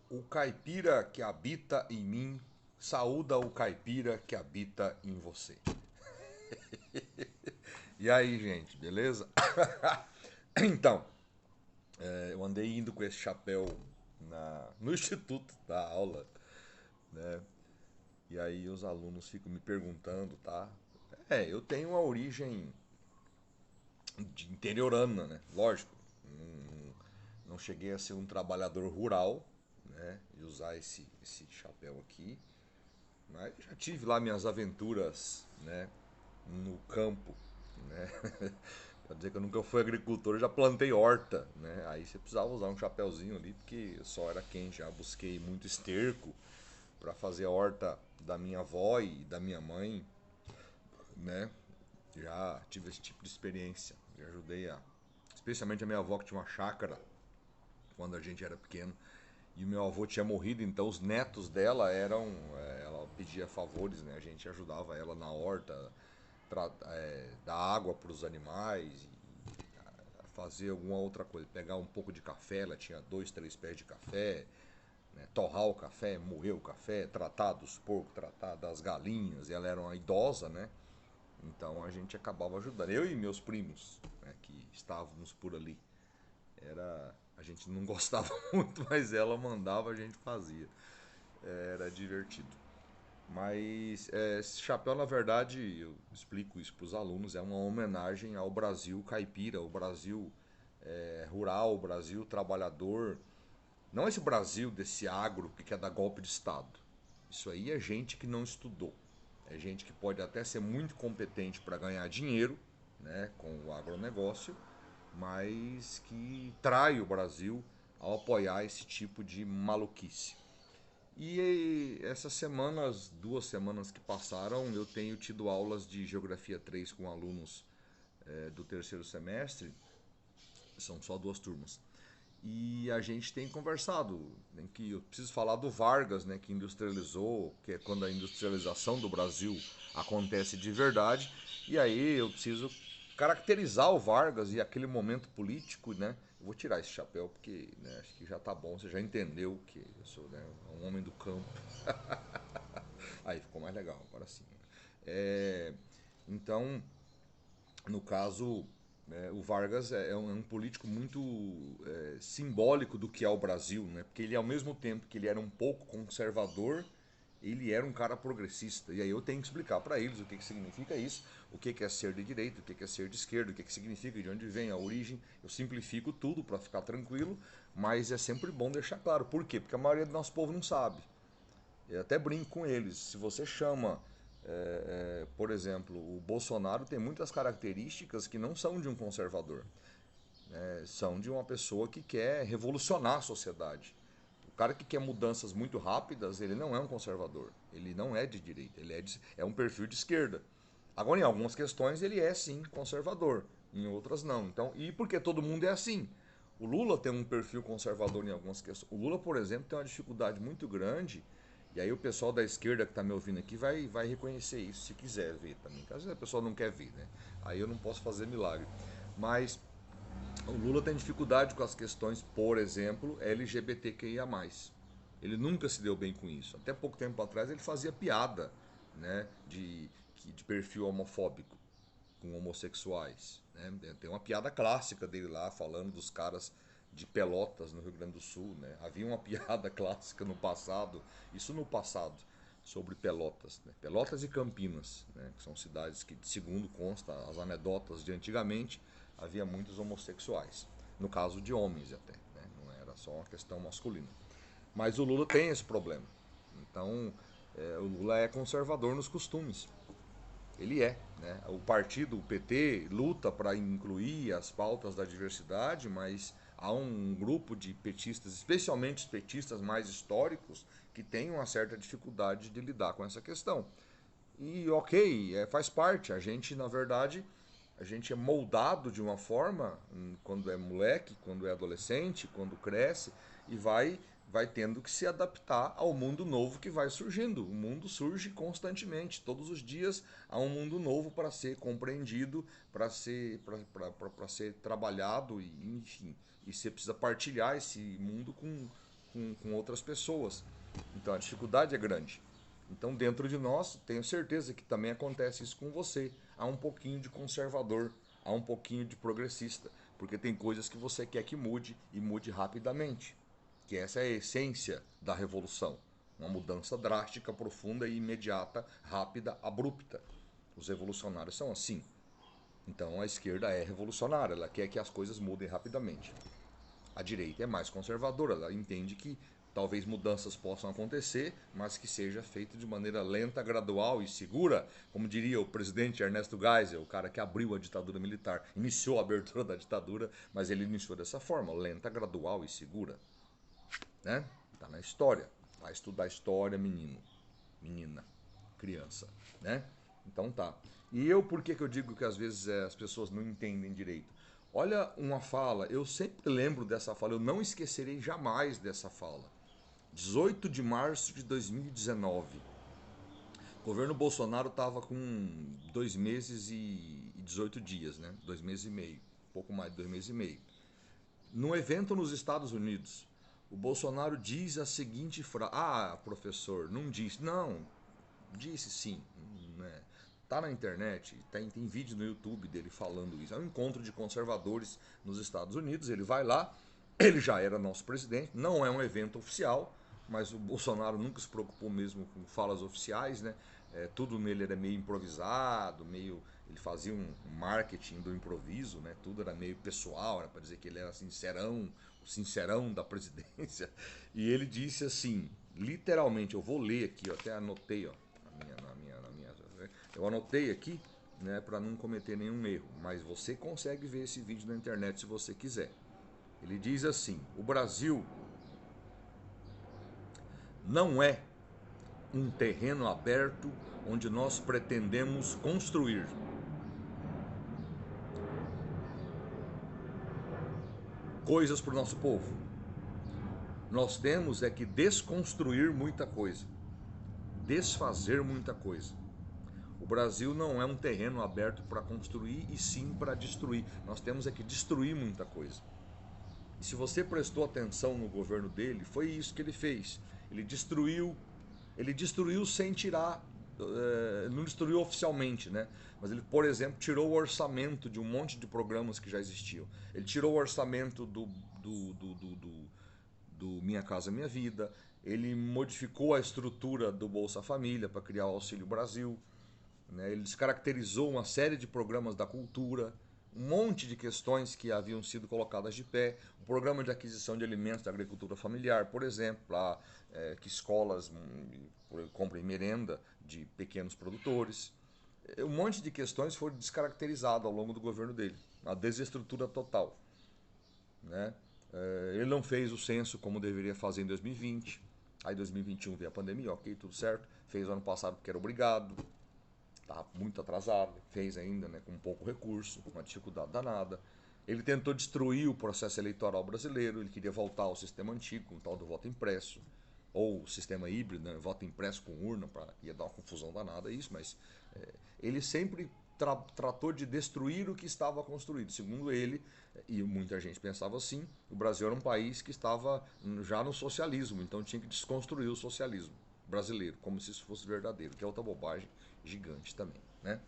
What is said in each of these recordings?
O caipira que habita em mim, saúda o caipira que habita em você. E aí, gente, beleza? Então, eu andei indo com esse chapéu no instituto da aula, né? E aí os alunos ficam me perguntando, tá? Eu tenho uma origem de interiorana, né? Lógico, não cheguei a ser um trabalhador rural, né? E usar esse chapéu aqui. Mas já tive lá minhas aventuras, né, no campo, né? Pra dizer que eu nunca fui agricultor, eu já plantei horta, né? Aí você precisava usar um chapéuzinho ali, porque o sol era quente. Já busquei muito esterco para fazer a horta da minha avó e da minha mãe, né? Já tive esse tipo de experiência. Já ajudei especialmente a minha avó que tinha uma chácara quando a gente era pequeno. E o meu avô tinha morrido, então os netos dela eram. Ela pedia favores, né? A gente ajudava ela na horta, dar água para os animais e fazer alguma outra coisa. Pegar um pouco de café, ela tinha dois, três pés de café, né? Torrar o café, moer o café, tratar dos porcos, tratar das galinhas. E ela era uma idosa, né? Então a gente acabava ajudando. Eu e meus primos, né, que estávamos por ali. A gente não gostava muito, mas ela mandava, a gente fazia. Era divertido. Mas esse chapéu, na verdade, eu explico isso para os alunos, é uma homenagem ao Brasil caipira, o Brasil rural, o Brasil trabalhador. Não esse Brasil desse agro que quer dar golpe de Estado. Isso aí é gente que não estudou. É gente que pode até ser muito competente para ganhar dinheiro, né, com o agronegócio, mas que trai o Brasil ao apoiar esse tipo de maluquice. E essas semanas, 2 semanas que passaram, eu tenho tido aulas de Geografia 3 com alunos do terceiro semestre, são só 2 turmas. E a gente tem conversado, né, que eu preciso falar do Vargas, né, que industrializou, que é quando a industrialização do Brasil acontece de verdade. E aí eu preciso caracterizar o Vargas e aquele momento político, né? Eu vou tirar esse chapéu porque, né, acho que já tá bom, você já entendeu que eu sou, né, um homem do campo. Aí ficou mais legal, agora sim. É, então, no caso, o Vargas é um político muito simbólico do que é o Brasil, né? Porque ele, ao mesmo tempo que ele era um pouco conservador, ele era um cara progressista. E aí eu tenho que explicar para eles o que significa isso, o que é ser de direita, o que é ser de esquerda, o que significa, de onde vem a origem. Eu simplifico tudo para ficar tranquilo, mas é sempre bom deixar claro. Por quê? Porque a maioria do nosso povo não sabe. Eu até brinco com eles. Se você chama, por exemplo, o Bolsonaro tem muitas características que não são de um conservador, né? São de uma pessoa que quer revolucionar a sociedade. O cara que quer mudanças muito rápidas, ele não é um conservador. Ele não é de direita, é um perfil de esquerda. Agora, em algumas questões, ele é sim conservador, em outras não. Então, e porque todo mundo é assim? O Lula tem um perfil conservador em algumas questões. O Lula, por exemplo, tem uma dificuldade muito grande. E aí o pessoal da esquerda que está me ouvindo aqui vai reconhecer isso, se quiser ver também. Às vezes a pessoa não quer ver, né? Aí eu não posso fazer milagre. Mas o Lula tem dificuldade com as questões, por exemplo, LGBTQIA+. Ele nunca se deu bem com isso. Até pouco tempo atrás ele fazia piada, né, de perfil homofóbico com homossexuais, né? Tem uma piada clássica dele lá falando dos caras de Pelotas no Rio Grande do Sul, né? Havia uma piada clássica no passado, isso no passado, sobre Pelotas, né? Pelotas e Campinas, né? Que são cidades que, segundo consta as anedotas de antigamente, havia muitos homossexuais, no caso de homens até, né? Não era só uma questão masculina. Mas o Lula tem esse problema. Então, o Lula é conservador nos costumes. Ele é, né? O partido, o PT, luta para incluir as pautas da diversidade, mas há um grupo de petistas, especialmente os petistas mais históricos, que tem uma certa dificuldade de lidar com essa questão. E ok, faz parte. A gente, na verdade, a gente é moldado de uma forma quando é moleque, quando é adolescente, quando cresce e vai tendo que se adaptar ao mundo novo que vai surgindo. O mundo surge constantemente, todos os dias há um mundo novo para ser compreendido, para ser trabalhado e enfim. E você precisa partilhar esse mundo com outras pessoas. Então a dificuldade é grande. Então dentro de nós, tenho certeza que também acontece isso com você. Há um pouquinho de conservador, há um pouquinho de progressista, porque tem coisas que você quer que mude e mude rapidamente. Que essa é a essência da revolução. Uma mudança drástica, profunda e imediata, rápida, abrupta. Os revolucionários são assim. Então a esquerda é revolucionária, ela quer que as coisas mudem rapidamente. A direita é mais conservadora, ela entende que talvez mudanças possam acontecer, mas que seja feito de maneira lenta, gradual e segura, como diria o presidente Ernesto Geisel, o cara que abriu a ditadura militar, iniciou a abertura da ditadura, mas ele iniciou dessa forma, lenta, gradual e segura, né? Tá na história. Vai estudar história, menino, menina, criança, né? Então tá. E eu, por que que eu digo que às vezes as pessoas não entendem direito? Olha uma fala, eu sempre lembro dessa fala, eu não esquecerei jamais dessa fala. 18 de março de 2019. O governo Bolsonaro estava com 2 meses e 18 dias, né? 2 meses e meio, pouco mais de 2 meses e meio. Num evento nos Estados Unidos, o Bolsonaro diz a seguinte frase: Ah, professor, não disse. Não, disse sim. Né? Tá na internet, tem vídeo no YouTube dele falando isso. É um encontro de conservadores nos Estados Unidos. Ele vai lá, ele já era nosso presidente, não é um evento oficial, mas o Bolsonaro nunca se preocupou mesmo com falas oficiais, né? Tudo nele era meio improvisado, meio. Ele fazia um marketing do improviso, né? Tudo era meio pessoal, era para dizer que ele era sincerão, o sincerão da presidência. E ele disse assim, literalmente, eu vou ler aqui, eu até anotei, ó, eu anotei aqui, né, para não cometer nenhum erro, mas você consegue ver esse vídeo na internet se você quiser. Ele diz assim: o Brasil não é um terreno aberto onde nós pretendemos construir. Coisas para o nosso povo. Nós temos é que desconstruir muita coisa, desfazer muita coisa. O Brasil não é um terreno aberto para construir e sim para destruir. Nós temos é que destruir muita coisa. E se você prestou atenção no governo dele, foi isso que ele fez. Ele destruiu sem tirar, não destruiu oficialmente, né? Mas ele, por exemplo, tirou o orçamento de um monte de programas que já existiam. Ele tirou o orçamento do Minha Casa Minha Vida. Ele modificou a estrutura do Bolsa Família para criar o Auxílio Brasil. Né? Ele descaracterizou uma série de programas da cultura, um monte de questões que haviam sido colocadas de pé. O programa de aquisição de alimentos da agricultura familiar, por exemplo, para que escolas comprem merenda de pequenos produtores. Um monte de questões foram descaracterizadas ao longo do governo dele. A desestrutura total. Né? Ele não fez o censo como deveria fazer em 2020. Aí em 2021 veio a pandemia, ok, tudo certo. Fez ano passado porque era obrigado. Estava muito atrasado, fez ainda, né, com pouco recurso, com uma dificuldade danada. Ele tentou destruir o processo eleitoral brasileiro, ele queria voltar ao sistema antigo, com o tal do voto impresso, ou o sistema híbrido, né, voto impresso com urna, ia dar uma confusão danada isso, mas ele sempre tratou de destruir o que estava construído. Segundo ele, e muita gente pensava assim, o Brasil era um país que estava já no socialismo, então tinha que desconstruir o socialismo brasileiro, como se isso fosse verdadeiro, que é outra bobagem gigante também, né?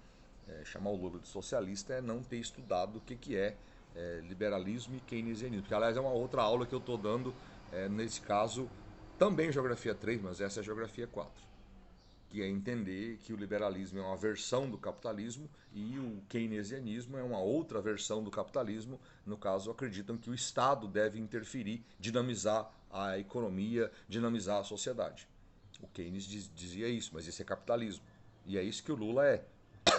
Chamar o Lula de socialista é não ter estudado o que liberalismo e keynesianismo, que aliás é uma outra aula que eu estou dando, nesse caso, também Geografia 3, mas essa é a Geografia 4, que é entender que o liberalismo é uma versão do capitalismo e o keynesianismo é uma outra versão do capitalismo. No caso, acreditam que o Estado deve interferir, dinamizar a economia, dinamizar a sociedade. O Keynes dizia isso, mas isso é capitalismo. E é isso que o Lula é.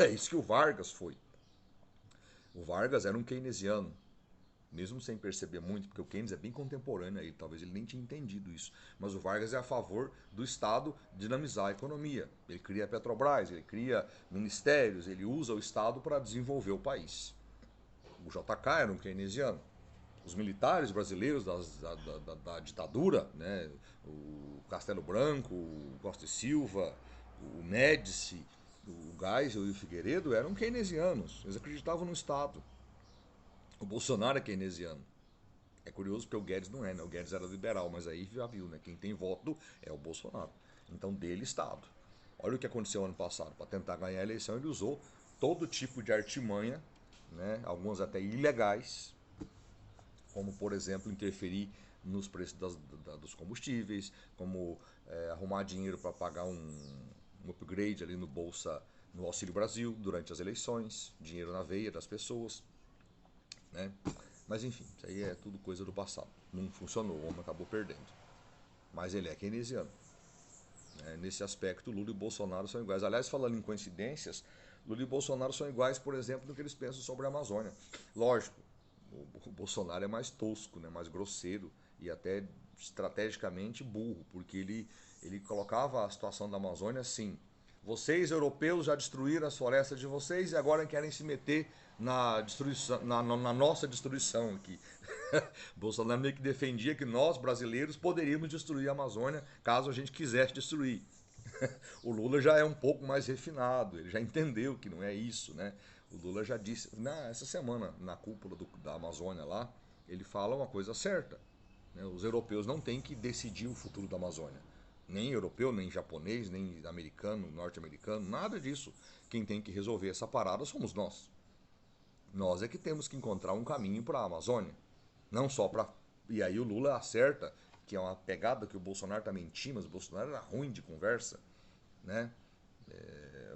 É isso que o Vargas foi. O Vargas era um keynesiano, mesmo sem perceber muito, porque o Keynes é bem contemporâneo a ele, talvez ele nem tinha entendido isso. Mas o Vargas é a favor do Estado dinamizar a economia. Ele cria a Petrobras, ele cria ministérios, ele usa o Estado para desenvolver o país. O JK era um keynesiano. Os militares brasileiros da ditadura, né? O Castelo Branco, o Costa e Silva, o Médici, o Geisel e o Figueiredo eram keynesianos. Eles acreditavam no Estado. O Bolsonaro é keynesiano. É curioso porque o Guedes não é, né? O Guedes era liberal, mas aí já viu, né? Quem tem voto é o Bolsonaro. Então, dele, Estado. Olha o que aconteceu ano passado. Para tentar ganhar a eleição, ele usou todo tipo de artimanha, né? Algumas até ilegais, como, por exemplo, interferir nos preços dos combustíveis, como arrumar dinheiro para pagar um upgrade ali no Bolsa, no Auxílio Brasil durante as eleições, dinheiro na veia das pessoas, né? Mas enfim, isso aí é tudo coisa do passado. Não funcionou, o homem acabou perdendo. Mas ele é keynesiano. Né? Nesse aspecto, Lula e Bolsonaro são iguais. Aliás, falando em coincidências, Lula e Bolsonaro são iguais, por exemplo, no que eles pensam sobre a Amazônia. Lógico, o Bolsonaro é mais tosco, né? Mais grosseiro e até estrategicamente burro, porque ele colocava a situação da Amazônia assim: vocês, europeus, já destruíram as florestas de vocês e agora querem se meter na, destruição, na nossa destruição aqui. Bolsonaro meio que defendia que nós, brasileiros, poderíamos destruir a Amazônia caso a gente quisesse destruir. O Lula já é um pouco mais refinado, ele já entendeu que não é isso, né? O Lula já disse, essa semana, na cúpula da Amazônia lá, ele fala uma coisa certa. Né? Os europeus não têm que decidir o futuro da Amazônia. Nem europeu, nem japonês, nem americano, norte-americano, nada disso. Quem tem que resolver essa parada somos nós. Nós é que temos que encontrar um caminho para a Amazônia. Não só para. E aí o Lula acerta, que é uma pegada que o Bolsonaro tá mentindo, mas o Bolsonaro era ruim de conversa, né?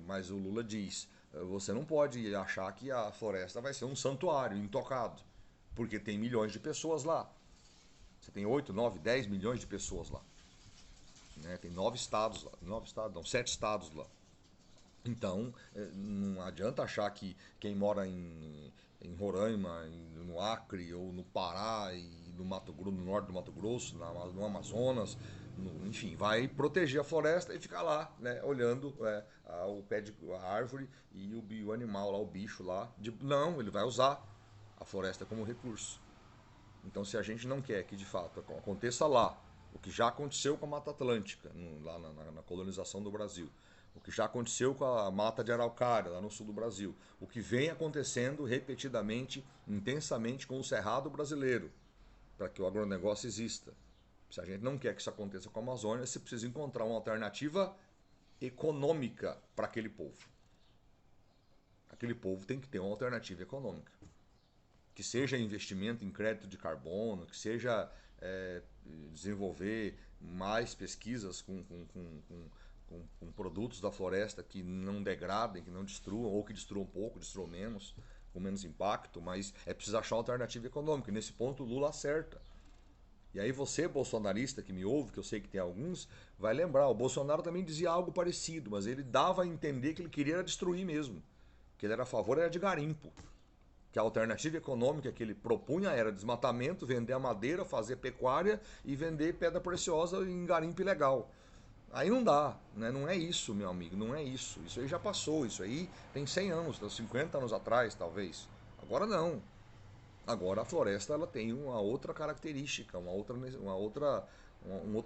Mas o Lula diz: você não pode achar que a floresta vai ser um santuário intocado, porque tem milhões de pessoas lá. Você tem 8, 9, 10 milhões de pessoas lá. Né? Tem 9 estados lá. 9 estados, não, 7 estados lá. Então, não adianta achar que quem mora em Roraima, no Acre, ou no Pará, e no Mato Grosso, no norte do Mato Grosso, no Amazonas, enfim, vai proteger a floresta e ficar lá, né, olhando o pé de a árvore e o animal lá, o bicho lá. Não, ele vai usar a floresta como recurso. Então, se a gente não quer que de fato aconteça lá o que já aconteceu com a Mata Atlântica, lá na colonização do Brasil, o que já aconteceu com a Mata de Araucária, lá no sul do Brasil, o que vem acontecendo repetidamente, intensamente com o Cerrado brasileiro, para que o agronegócio exista. Se a gente não quer que isso aconteça com a Amazônia, você precisa encontrar uma alternativa econômica para aquele povo. Aquele povo tem que ter uma alternativa econômica. Que seja investimento em crédito de carbono, que seja desenvolver mais pesquisas com produtos da floresta que não degradem, que não destruam, ou que destruam pouco, destruam menos, com menos impacto, mas é preciso achar uma alternativa econômica. E nesse ponto o Lula acerta. E aí você, bolsonarista que me ouve, que eu sei que tem alguns, vai lembrar, o Bolsonaro também dizia algo parecido, mas ele dava a entender que ele queria destruir mesmo. Que ele era a favor era de garimpo. Que a alternativa econômica que ele propunha era desmatamento, vender a madeira, fazer pecuária e vender pedra preciosa em garimpo ilegal. Aí não dá, né? Não é isso, meu amigo, não é isso. Isso aí já passou, isso aí tem 100 anos, 50 anos atrás, talvez. Agora não. Agora a floresta ela tem uma outra característica, um outro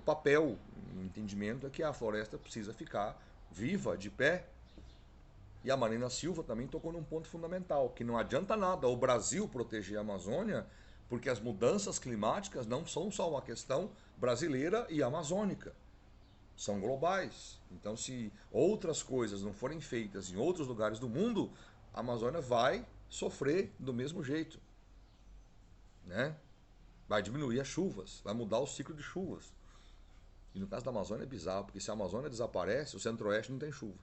papel. O entendimento é que a floresta precisa ficar viva, de pé. E a Marina Silva também tocou num ponto fundamental, que não adianta nada o Brasil proteger a Amazônia, porque as mudanças climáticas não são só uma questão brasileira e amazônica, são globais. Então, se outras coisas não forem feitas em outros lugares do mundo, a Amazônia vai sofrer do mesmo jeito, né? Vai diminuir as chuvas, vai mudar o ciclo de chuvas. E no caso da Amazônia é bizarro, porque se a Amazônia desaparece, o centro-oeste não tem chuva.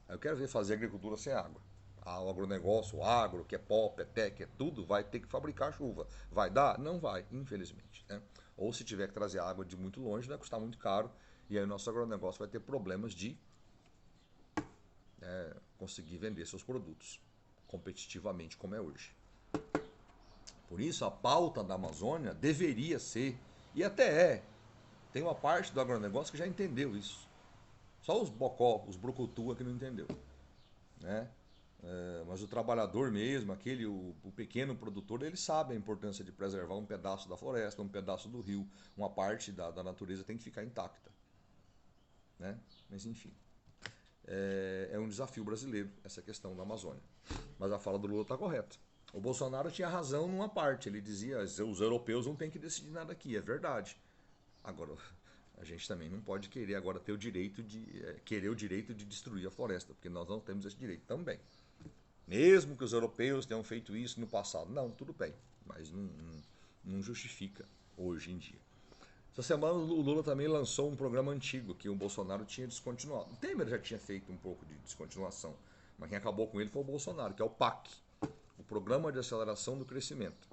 Aí eu quero ver fazer agricultura sem água. O agronegócio, o agro, que é pop, é tech, é tudo, vai ter que fabricar chuva. Vai dar? Não vai, infelizmente. Né? Ou se tiver que trazer água de muito longe, vai custar muito caro. E aí o nosso agronegócio vai ter problemas de conseguir vender seus produtos competitivamente como é hoje. Por isso, a pauta da Amazônia deveria ser, e até tem uma parte do agronegócio que já entendeu isso. Só os bocó, os brucutua que não entendeu. Né? Mas o trabalhador mesmo, o pequeno produtor, ele sabe a importância de preservar um pedaço da floresta, um pedaço do rio, uma parte da natureza tem que ficar intacta. Né? Mas enfim, é um desafio brasileiro essa questão da Amazônia. Mas a fala do Lula está correta. O Bolsonaro tinha razão numa parte, ele dizia, os europeus não têm que decidir nada aqui, é verdade. Agora, a gente também não pode querer agora ter o direito de querer o direito de destruir a floresta, porque nós não temos esse direito também. Mesmo que os europeus tenham feito isso no passado. Não, tudo bem, mas não justifica hoje em dia. Essa semana o Lula também lançou um programa antigo que o Bolsonaro tinha descontinuado. O Temer já tinha feito um pouco de descontinuação, mas quem acabou com ele foi o Bolsonaro, que é o PAC, o Programa de Aceleração do Crescimento,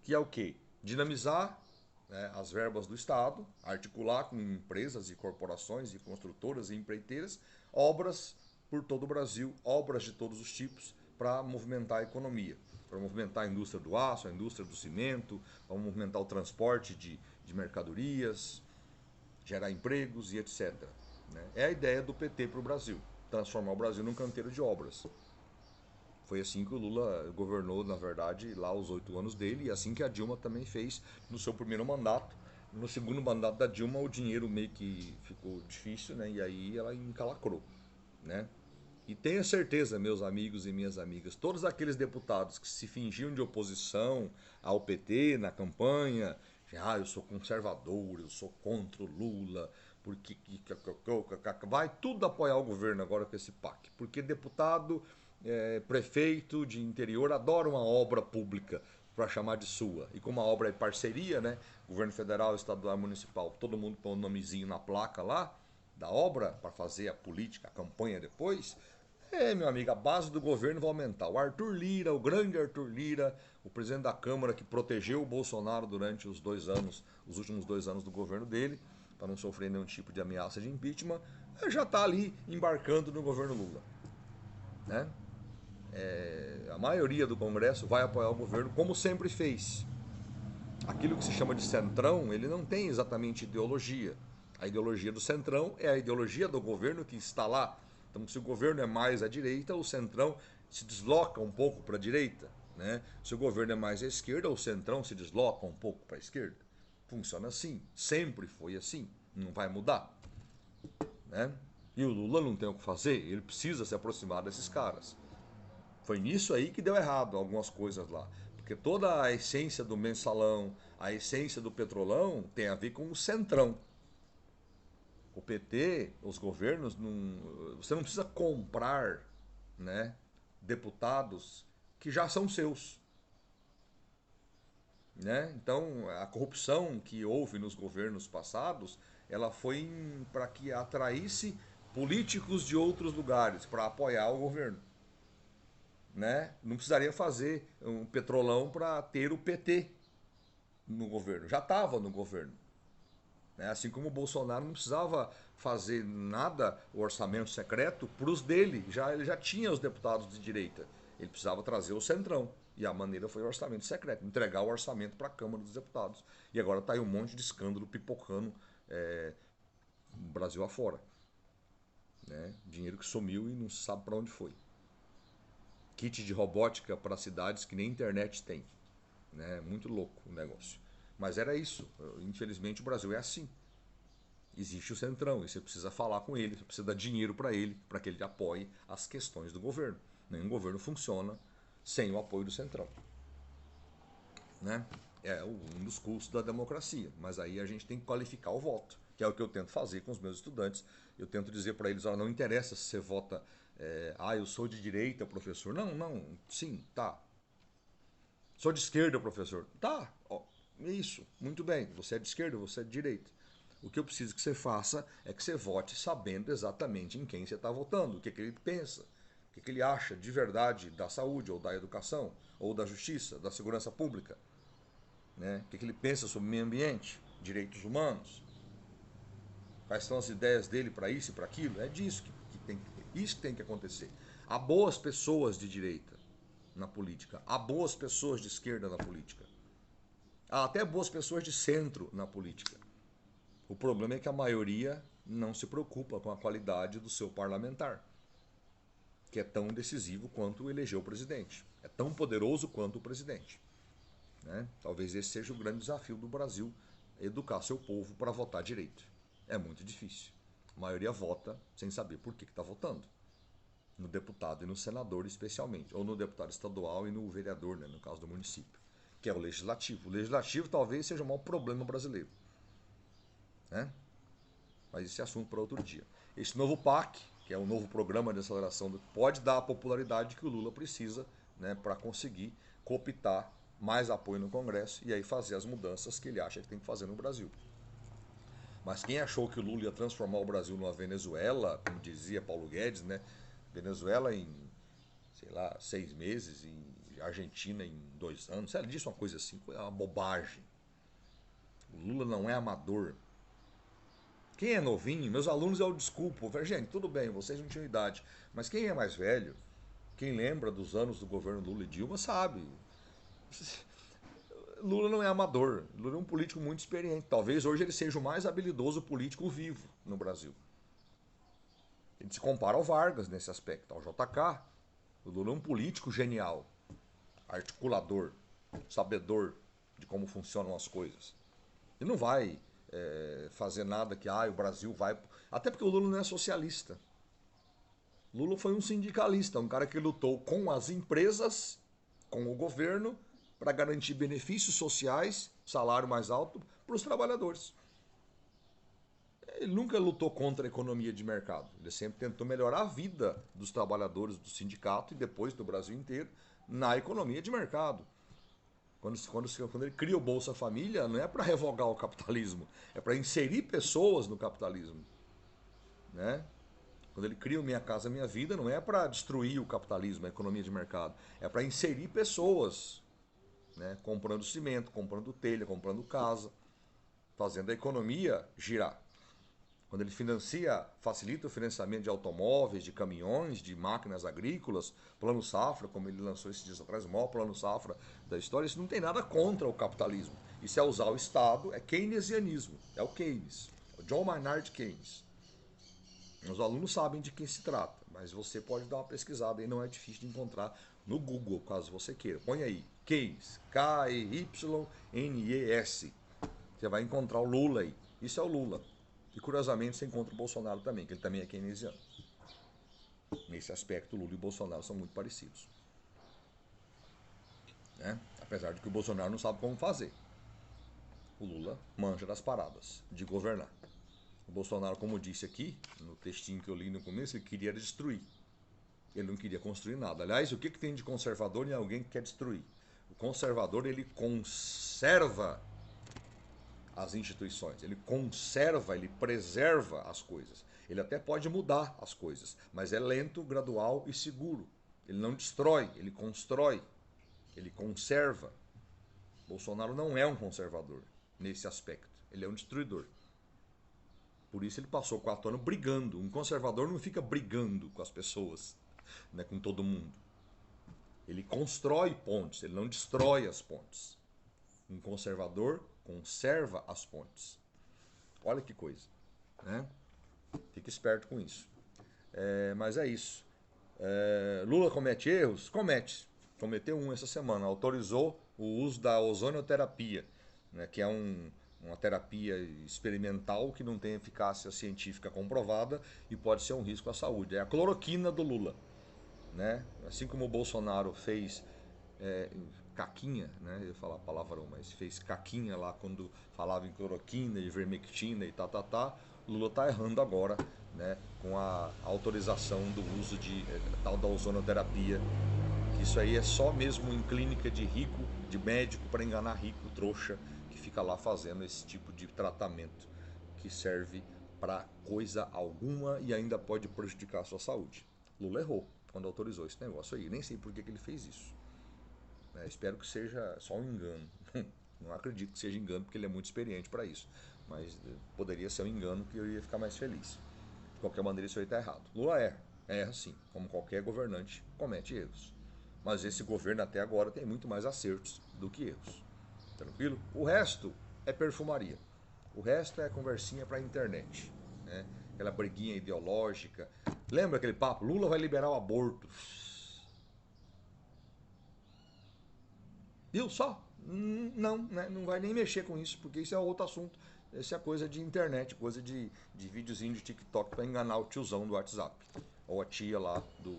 que é o quê? Dinamizar, né, as verbas do Estado, articular com empresas e corporações e construtoras e empreiteiras obras por todo o Brasil, obras de todos os tipos, para movimentar a economia, para movimentar a indústria do aço, a indústria do cimento, para movimentar o transporte de mercadorias, gerar empregos e etc. Né? É a ideia do PT para o Brasil, transformar o Brasil num canteiro de obras. Foi assim que o Lula governou, na verdade, lá os 8 anos dele, e assim que a Dilma também fez no seu primeiro mandato. No segundo mandato da Dilma, o dinheiro meio que ficou difícil, né? E aí ela encalacrou, né? E tenha certeza, meus amigos e minhas amigas, todos aqueles deputados que se fingiam de oposição ao PT na campanha, eu sou conservador, eu sou contra o Lula, porque vai tudo apoiar o governo agora com esse PAC, porque deputado, prefeito de interior adora uma obra pública para chamar de sua. E como a obra é parceria, né? Governo federal, estadual, municipal, todo mundo põe um nomezinho na placa lá da obra para fazer a política, a campanha depois. Meu amigo, a base do governo vai aumentar. O Arthur Lira, o grande Arthur Lira, o presidente da Câmara que protegeu o Bolsonaro durante os 2 anos, os últimos 2 anos do governo dele, para não sofrer nenhum tipo de ameaça de impeachment, já está ali embarcando no governo Lula. Né? A maioria do Congresso vai apoiar o governo, como sempre fez. Aquilo que se chama de centrão, ele não tem exatamente ideologia. A ideologia do centrão é a ideologia do governo que está lá. Então, se o governo é mais à direita, o centrão se desloca um pouco para a direita. Né? Se o governo é mais à esquerda, o centrão se desloca um pouco para a esquerda. Funciona assim. Sempre foi assim. Não vai mudar. Né? E o Lula não tem o que fazer. Ele precisa se aproximar desses caras. Foi nisso aí que deu errado algumas coisas lá. Porque toda a essência do mensalão, a essência do petrolão tem a ver com o centrão. O PT, os governos, você não precisa comprar, né, deputados que já são seus. Né? Então, a corrupção que houve nos governos passados, ela foi para que atraísse políticos de outros lugares para apoiar o governo. Né? Não precisaria fazer um petrolão para ter o PT no governo. Já estava no governo. Né? Assim como o Bolsonaro não precisava fazer nada, o orçamento secreto, para os dele. Ele já tinha os deputados de direita. Ele precisava trazer o centrão. E a maneira foi o orçamento secreto, entregar o orçamento para a Câmara dos Deputados. E agora está aí um monte de escândalo pipocando Brasil afora. Né? Dinheiro que sumiu e não se sabe para onde foi. Kit de robótica para cidades que nem internet tem. Né? Muito louco o negócio. Mas era isso. Infelizmente o Brasil é assim. Existe o centrão e você precisa falar com ele, você precisa dar dinheiro para que ele apoie as questões do governo. Nenhum governo funciona sem o apoio do centrão. Né? É um dos custos da democracia. Mas aí a gente tem que qualificar o voto, que é o que eu tento fazer com os meus estudantes. Eu tento dizer para eles, não interessa se você vota, eu sou de direita, professor. Não, sim, tá. Sou de esquerda, professor. Tá, ó, isso, muito bem. Você é de esquerda, você é de direita. O que eu preciso que você faça é que você vote sabendo exatamente em quem você está votando, o que, que ele pensa, o que, que ele acha de verdade da saúde, ou da educação, ou da justiça, da segurança pública. Né? O que, que ele pensa sobre o meio ambiente, direitos humanos, quais são as ideias dele para isso e para aquilo. É disso isso que tem que acontecer. Há boas pessoas de direita na política, há boas pessoas de esquerda na política, há até boas pessoas de centro na política. O problema é que a maioria não se preocupa com a qualidade do seu parlamentar, que é tão decisivo quanto eleger o presidente, é tão poderoso quanto o presidente. Né? Talvez esse seja o grande desafio do Brasil, educar seu povo para votar direito. É muito difícil. A maioria vota sem saber por que está votando. no deputado e no senador especialmente, ou no deputado estadual e no vereador, né, no caso do município, que é o legislativo. O legislativo talvez seja o maior problema brasileiro, né? Mas esse é assunto para outro dia. Esse novo PAC, que é o novo programa de aceleração, pode dar a popularidade que o Lula precisa, né, para conseguir cooptar mais apoio no Congresso e aí fazer as mudanças que ele acha que tem que fazer no Brasil. Mas quem achou que o Lula ia transformar o Brasil numa Venezuela, como dizia Paulo Guedes, né? Venezuela em, sei lá, 6 meses, e Argentina em 2 anos, ele disse uma coisa assim, é uma bobagem. O Lula não é amador. Quem é novinho, meus alunos eu desculpo. Eu falei, gente, tudo bem, vocês não tinham idade. Mas quem é mais velho, quem lembra dos anos do governo Lula e Dilma, sabe. Lula não é amador. Lula é um político muito experiente. Talvez hoje ele seja o mais habilidoso político vivo no Brasil. Ele se compara ao Vargas nesse aspecto, ao JK. O Lula é um político genial, articulador, sabedor de como funcionam as coisas. Ele não vai fazer nada que o Brasil vai. Até porque o Lula não é socialista. Lula foi um sindicalista, um cara que lutou com as empresas, com o governo, para garantir benefícios sociais, salário mais alto para os trabalhadores. Ele nunca lutou contra a economia de mercado. Ele sempre tentou melhorar a vida dos trabalhadores do sindicato e depois do Brasil inteiro na economia de mercado. Quando ele cria o Bolsa Família, não é para revogar o capitalismo, é para inserir pessoas no capitalismo, né? Quando ele cria o Minha Casa Minha Vida, não é para destruir o capitalismo, a economia de mercado, é para inserir pessoas, né? Comprando cimento, comprando telha, comprando casa, fazendo a economia girar. Quando ele facilita o financiamento de automóveis, de caminhões, de máquinas agrícolas, plano safra, como ele lançou esses dias atrás, o maior plano safra da história, isso não tem nada contra o capitalismo. Isso é usar o Estado, é keynesianismo, é o Keynes, o John Maynard Keynes. Os alunos sabem de quem se trata, mas você pode dar uma pesquisada aí, não é difícil de encontrar no Google, caso você queira. Põe aí, Keynes, Keynes. Você vai encontrar o Lula aí. Isso é o Lula. E curiosamente você encontra o Bolsonaro também, que ele também é keynesiano. Nesse aspecto, Lula e Bolsonaro são muito parecidos, né? Apesar de que o Bolsonaro não sabe como fazer. O Lula manja das paradas de governar. O Bolsonaro, como eu disse aqui, no textinho que eu li no começo, ele queria destruir. Ele não queria construir nada. Aliás, o que tem de conservador em alguém que quer destruir? O conservador, ele conserva as instituições, ele conserva, ele preserva as coisas. Ele até pode mudar as coisas, mas é lento, gradual e seguro. Ele não destrói, ele constrói, ele conserva. Bolsonaro não é um conservador nesse aspecto, ele é um destruidor. Por isso ele passou 4 anos brigando. Um conservador não fica brigando com as pessoas, né, com todo mundo. Ele constrói pontes, ele não destrói as pontes. Um conservador conserva as pontes. Olha que coisa, né? Fique esperto com isso. Mas é isso. Lula comete erros? Comete. Cometeu um essa semana. Autorizou o uso da ozonioterapia, né, que é uma terapia experimental que não tem eficácia científica comprovada e pode ser um risco à saúde. É a cloroquina do Lula, né? Assim como o Bolsonaro fez caquinha, né? Eu ia falar palavrão, mas fez caquinha lá quando falava em cloroquina, ivermectina e tá. Lula tá errando agora, né? Com a autorização do uso de tal da ozonoterapia. Que isso aí é só mesmo em clínica de rico, de médico para enganar rico, trouxa, que fica lá fazendo esse tipo de tratamento que serve para coisa alguma e ainda pode prejudicar a sua saúde. Lula errou quando autorizou esse negócio aí. Nem sei por que ele fez isso. Espero que seja só um engano. Não acredito que seja engano, porque ele é muito experiente para isso. Mas poderia ser um engano que eu ia ficar mais feliz. De qualquer maneira, isso aí está errado. Lula erra sim, como qualquer governante comete erros. Mas esse governo até agora tem muito mais acertos do que erros. Tranquilo? O resto é perfumaria. O resto é conversinha para a internet, né? Aquela briguinha ideológica. Lembra aquele papo? Lula vai liberar o aborto. Viu só? Não, né? Não vai nem mexer com isso, porque isso é outro assunto. Isso é coisa de internet, coisa de videozinho de TikTok para enganar o tiozão do WhatsApp. ou a tia lá do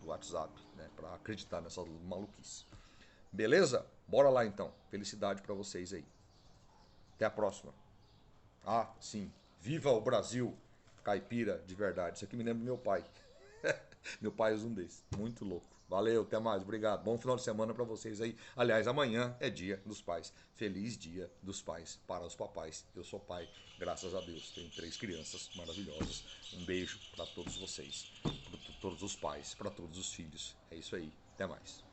WhatsApp, né? Pra acreditar nessa maluquice. Beleza? Bora lá então. Felicidade pra vocês aí. Até a próxima. Ah, sim. Viva o Brasil! Caipira de verdade. Isso aqui me lembra do meu pai. Meu pai usa um desse. Muito louco. Valeu, até mais. Obrigado. Bom final de semana pra vocês aí. Aliás, amanhã é dia dos pais. Feliz dia dos pais para os papais. Eu sou pai, graças a Deus. Tenho 3 crianças maravilhosas. Um beijo pra todos vocês. Pra todos os pais, pra todos os filhos. É isso aí. Até mais.